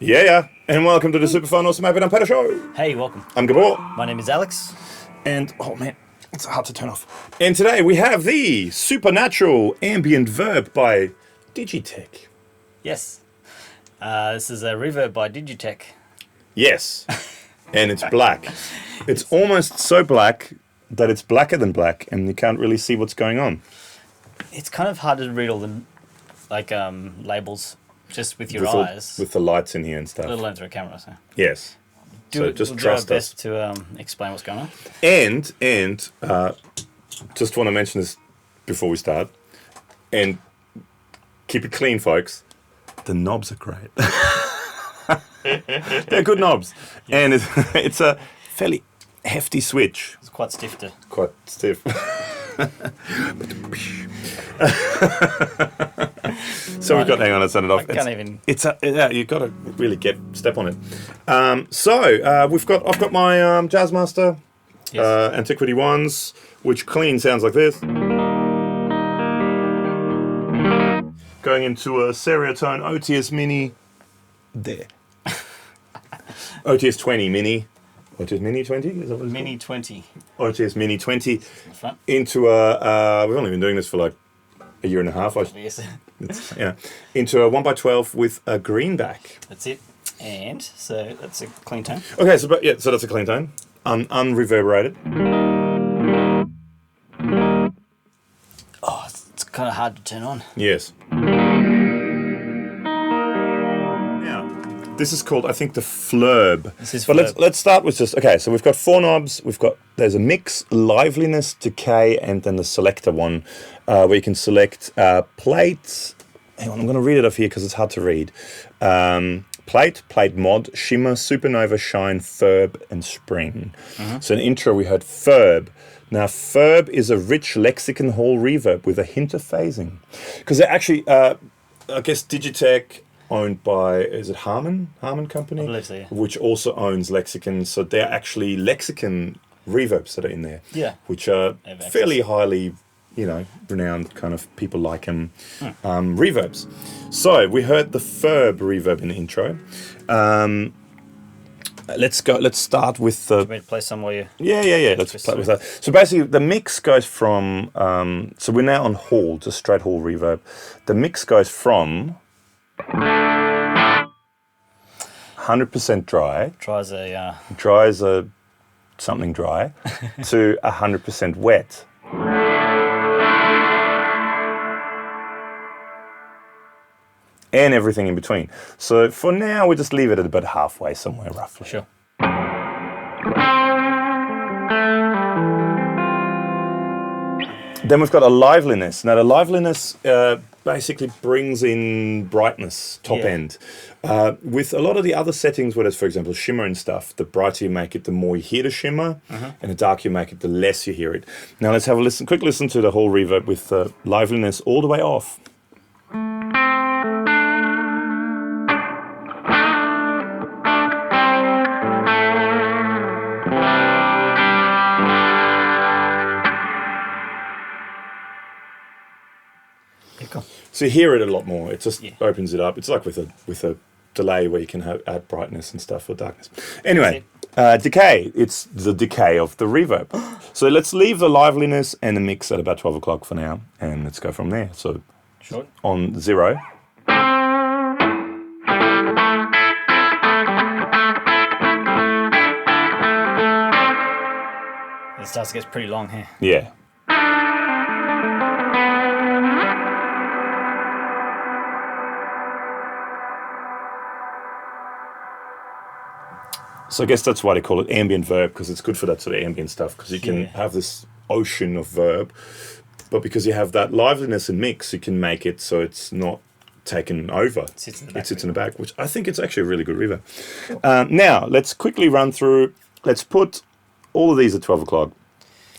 Yeah, and welcome to the super fun, awesome, happy, and Peter show. Hey, welcome. I'm Gabor. My name is Alex. And, oh man, it's hard to turn off. And today we have the Supernatural Ambient Verb by DigiTech. Yes. This is a reverb by DigiTech. Yes. And it's black. It's almost so black that it's blacker than black, and you can't really see what's going on. It's kind of hard to read all the labels just with your eyes. With the lights in here and stuff. A little through a camera, so. Yes. So just trust us. We'll do our best to explain what's going on. And just want to mention this before we start. And keep it clean, folks. The knobs are great. They're good knobs. Yes. And it's a fairly hefty switch. It's quite stiff to... Quite stiff. So we've got, hang on, let's turn it off. You've got to really step on it. I've got my Jazzmaster, Yes. Antiquity ones, which clean sounds like this. Going into a Stereotone OTS Mini, there. OTS 20 Mini. OTS Mini 20? Is that what it's Mini called? 20. OTS Mini 20 Front. into a, we've only been doing this for like a year and a half. Yes. Into a 1x12 with a greenback. That's it. And so that's a clean tone. Okay, so that's a clean tone, unreverberated. Oh, it's kind of hard to turn on. Yes. This is called, I think, the Ferb. But let's start with just, okay, so we've got four knobs. There's a mix, liveliness, decay, and then the selector one, where you can select plate. Hang on, I'm going to read it off here because it's hard to read. Plate mod, shimmer, supernova, shine, Ferb, and spring. Mm-hmm. So in the intro we heard Ferb. Now Ferb is a rich lexicon hall reverb with a hint of phasing. Because they're actually, I guess Digitech, owned by, is it Harman Company? I believe so, yeah. Which also owns Lexicon. So they're actually Lexicon reverbs that are in there. Yeah. Which are fairly highly, renowned kind of people like them reverbs. So we heard the Ferb reverb in the intro. Let's start with the... Do you want me to play somewhere? Yeah. Let's play with that. So basically the mix goes from, so we're now on hall, just straight hall reverb. The mix goes from 100% dry. Dry as a something dry to 100% wet. And everything in between. So for now, we just leave it at about halfway somewhere, roughly. Sure. Then we've got a liveliness. Now the liveliness basically brings in brightness, top end. With a lot of the other settings, where there's, for example, shimmer and stuff, the brighter you make it, the more you hear the shimmer, and the darker you make it, the less you hear it. Now let's have a quick listen to the whole reverb with the liveliness all the way off. So you hear it a lot more. It just opens it up. It's like with a delay where you can add brightness and stuff or darkness. Anyway, decay. It's the decay of the reverb. So let's leave the liveliness and the mix at about 12 o'clock for now, and let's go from there. So on 0. It starts to get pretty long here. Yeah. So I guess that's why they call it ambient verb, because it's good for that sort of ambient stuff, because you can have this ocean of verb, but because you have that liveliness and mix, you can make it so it's not taken over. It sits in the back. It sits in the back, which I think it's actually a really good reverb. Now, let's quickly run through. Let's put all of these at 12 o'clock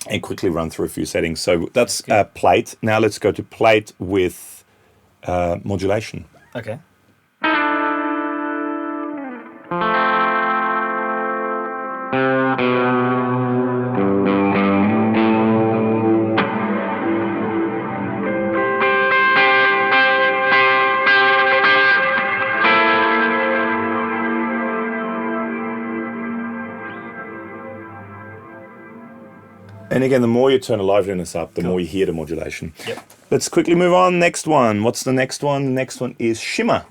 and quickly run through a few settings. So that's plate. Now let's go to plate with modulation. Okay. And again, the more you turn the liveliness up, the more you hear the modulation. Yep. Let's quickly move on. Next one. What's the next one? The next one is shimmer.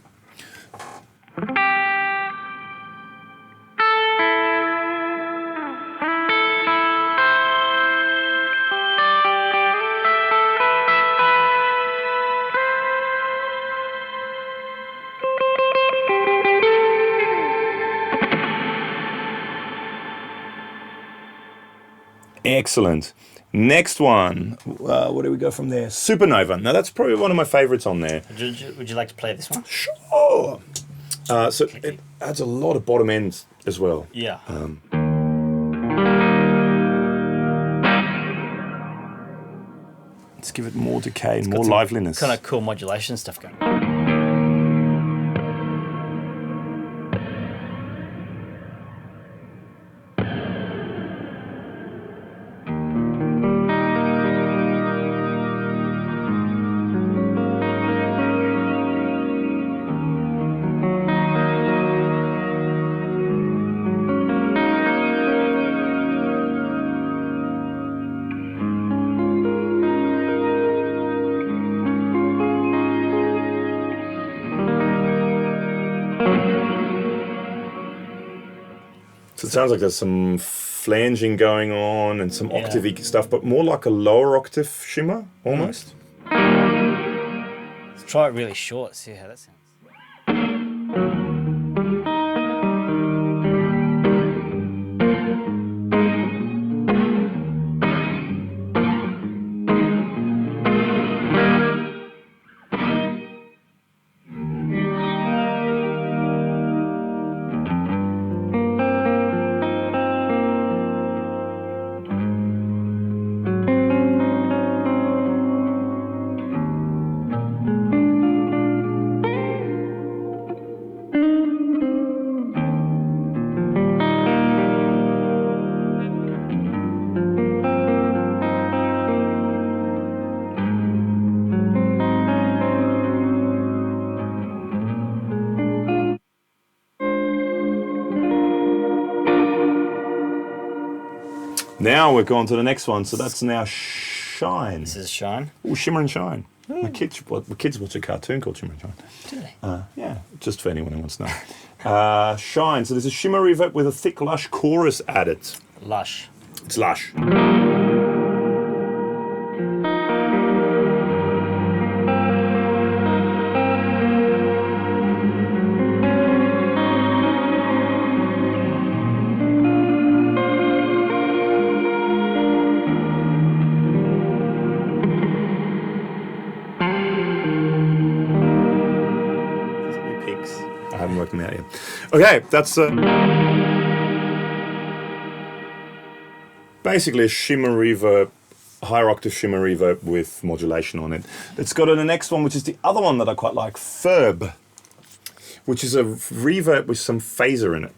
Excellent. Next one. Where do we go from there? Supernova. Now that's probably one of my favorites on there. Would you like to play this one? Sure. So it adds a lot of bottom ends as well. Yeah. Let's give it more decay and more liveliness. Kind of cool modulation stuff going on. So it sounds like there's some flanging going on and some octave stuff, but more like a lower octave shimmer, almost. Let's try it really short, see how that sounds. Now we're going to the next one, so that's now Shine. This is Shine. Oh, Shimmer and Shine. My kids watch a cartoon called Shimmer and Shine. Do they? Yeah, just for anyone who wants to know. Shine. So there's a shimmer reverb with a thick, lush chorus added. Lush. It's lush. I haven't worked them out yet. Okay, that's basically a shimmer reverb, higher octave shimmer reverb with modulation on it. Let's go to the next one, which is the other one that I quite like, Ferb, which is a reverb with some phaser in it.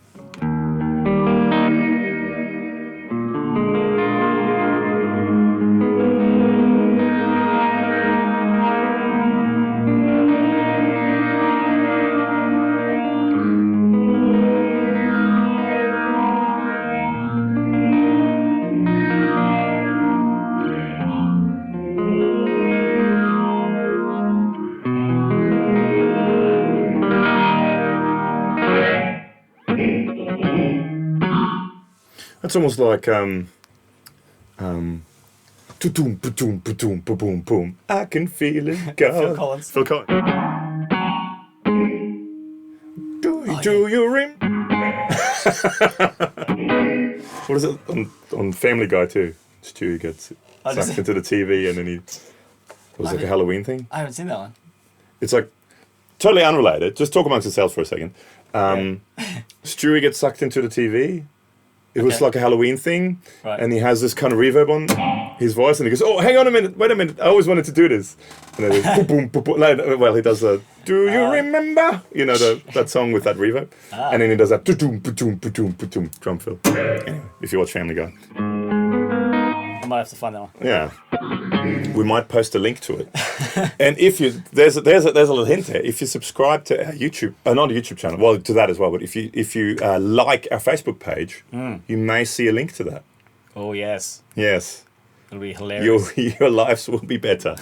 It's almost like to-doom, ba-doom, ba-doom, ba-boom, boom. I can feel it go. Phil Collins. Phil Collins. Do you rim? What is it on Family Guy too? Stewie gets sucked into the TV and then it was like a Halloween thing. I haven't seen that one. It's like totally unrelated. Just talk amongst yourselves for a second. Stewie gets sucked into the TV. It was like a Halloween thing, and he has this kind of reverb on his voice, and he goes, "Oh, hang on a minute, wait a minute, I always wanted to do this." And then boom, boom, boom, boom. Well, he does the "Do you remember?" You know that song with that reverb, and then he does that "Doom, doom, doom, doom" drum fill. Anyway, if you watch Family Guy, I might have to find that one. Yeah, we might post a link to it. And if you there's a little hint there. If you subscribe to our YouTube, not a YouTube channel, well, to that as well. But if you like our Facebook page, you may see a link to that. Oh yes. Yes. It'll be hilarious. Your lives will be better.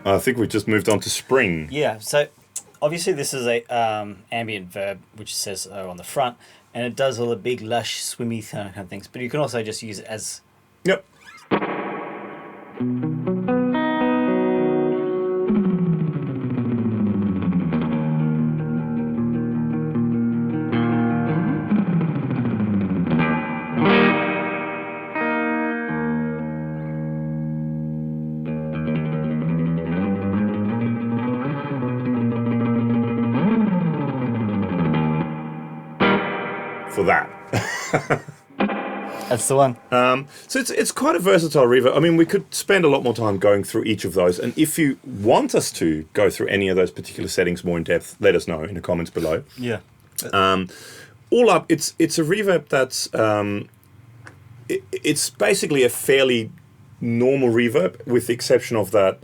I think we just moved on to spring. Yeah, so obviously this is a ambient verb, which says on the front, and it does all the big, lush, swimmy kind of things. But you can also just use it as... Yep. For that. That's the one. So it's quite a versatile reverb. I mean, we could spend a lot more time going through each of those. And if you want us to go through any of those particular settings more in depth, let us know in the comments below. Yeah. All up, it's a reverb that's it's basically a fairly normal reverb, with the exception of that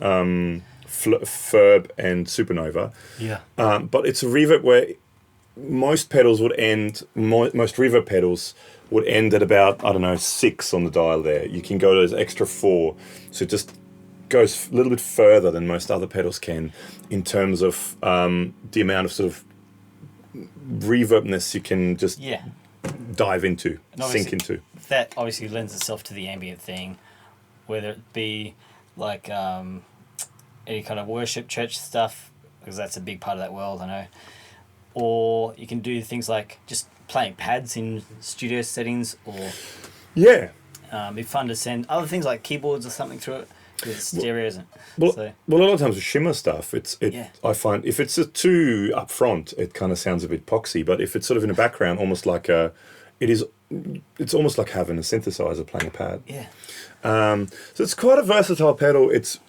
Ferb and Supernova. Yeah. But it's a reverb where most pedals would end, most reverb pedals would end at about, I don't know, 6 on the dial there. You can go to those extra 4. So it just goes a little bit further than most other pedals can in terms of the amount of sort of reverbness you can just dive into, sink into. That obviously lends itself to the ambient thing, whether it be like any kind of worship church stuff, because that's a big part of that world, I know. Or you can do things like just playing pads in studio settings, or it'd be fun to send other things like keyboards or something through it, because it's stereo, isn't it? Well, a lot of times with shimmer stuff, I find if it's too up front, it kind of sounds a bit poxy. But if it's sort of in the background, it's almost like having a synthesizer playing a pad. Yeah. So it's quite a versatile pedal. It's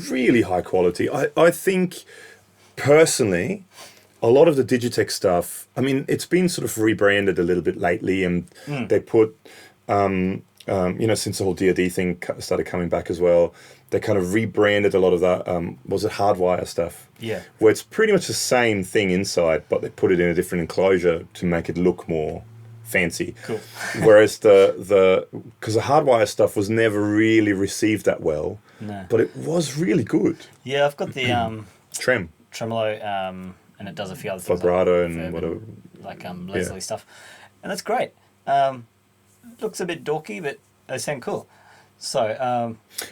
really high quality. I think personally, a lot of the DigiTech stuff, I mean, it's been sort of rebranded a little bit lately, and they put, since the whole DoD thing started coming back as well, they kind of rebranded a lot of that, was it Hardwire stuff? Yeah. Where it's pretty much the same thing inside, but they put it in a different enclosure to make it look more fancy. Cool. Whereas because the Hardwire stuff was never really received that well, but it was really good. Yeah, I've got the tremolo, and it does a few other things, vibrato and whatever, like Leslie stuff, and that's great. Looks a bit dorky, but they sound cool. So,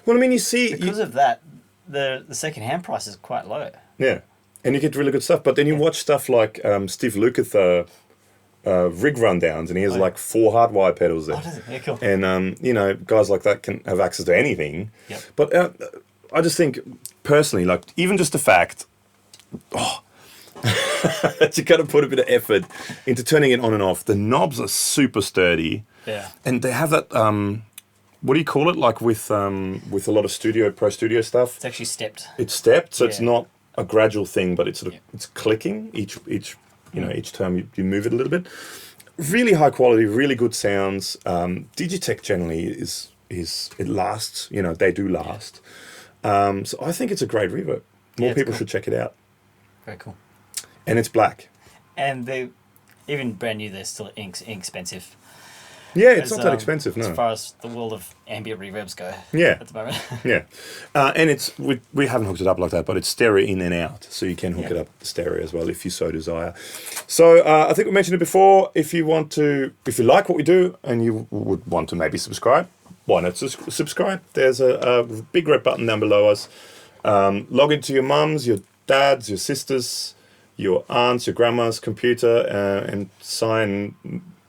well, I mean, you see, because of that, the second-hand price is quite low. Yeah, and you get really good stuff. But then you watch stuff like Steve Lukather rig rundowns, and he has like 4 Hardwire pedals there. Oh, does it? Yeah, cool. And guys like that can have access to anything. Yep. But I just think personally, like, even just the fact, that you got to put a bit of effort into turning it on and off. The knobs are super sturdy. Yeah. And they have that, what do you call it? Like with a lot of pro studio stuff. It's actually stepped. It's stepped, so it's not a gradual thing, but it's sort of it's clicking each time you move it a little bit. Really high quality, really good sounds. DigiTech generally is it lasts. They do last. So I think it's a great reverb. More people should check it out. Very cool. And it's black. And they, even brand new, they're still inexpensive. Yeah, it's not that expensive, no. As far as the world of ambient reverbs go. Yeah. At the moment. Yeah. And it's we haven't hooked it up like that, but it's stereo in and out. So you can hook it up stereo as well if you so desire. So I think we mentioned it before. If you like what we do and you would want to maybe subscribe, why not subscribe? There's a big red button down below us. Log into your mums, your dads, your sisters, your aunt's, your grandma's computer and sign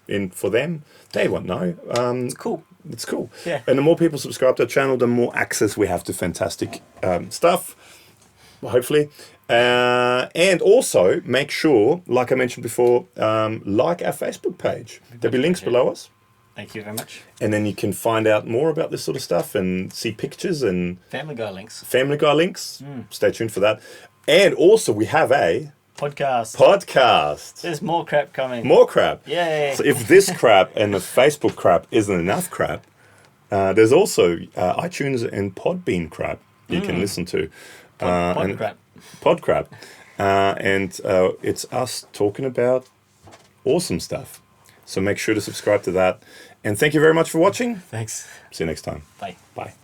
in for them, they won't know. It's cool. It's cool. Yeah. And the more people subscribe to our channel, the more access we have to fantastic stuff, hopefully. And also make sure, like I mentioned before, like our Facebook page. There'll be links below us. Thank you very much. And then you can find out more about this sort of stuff and see pictures and Family Guy links. Family Guy links. Stay tuned for that. And also we have a podcast. There's more crap coming. More crap. Yay. So if this crap and the Facebook crap isn't enough crap, there's also iTunes and Podbean crap you can listen to. Pod crap. Pod crap. And it's us talking about awesome stuff. So make sure to subscribe to that. And thank you very much for watching. Thanks. See you next time. Bye. Bye.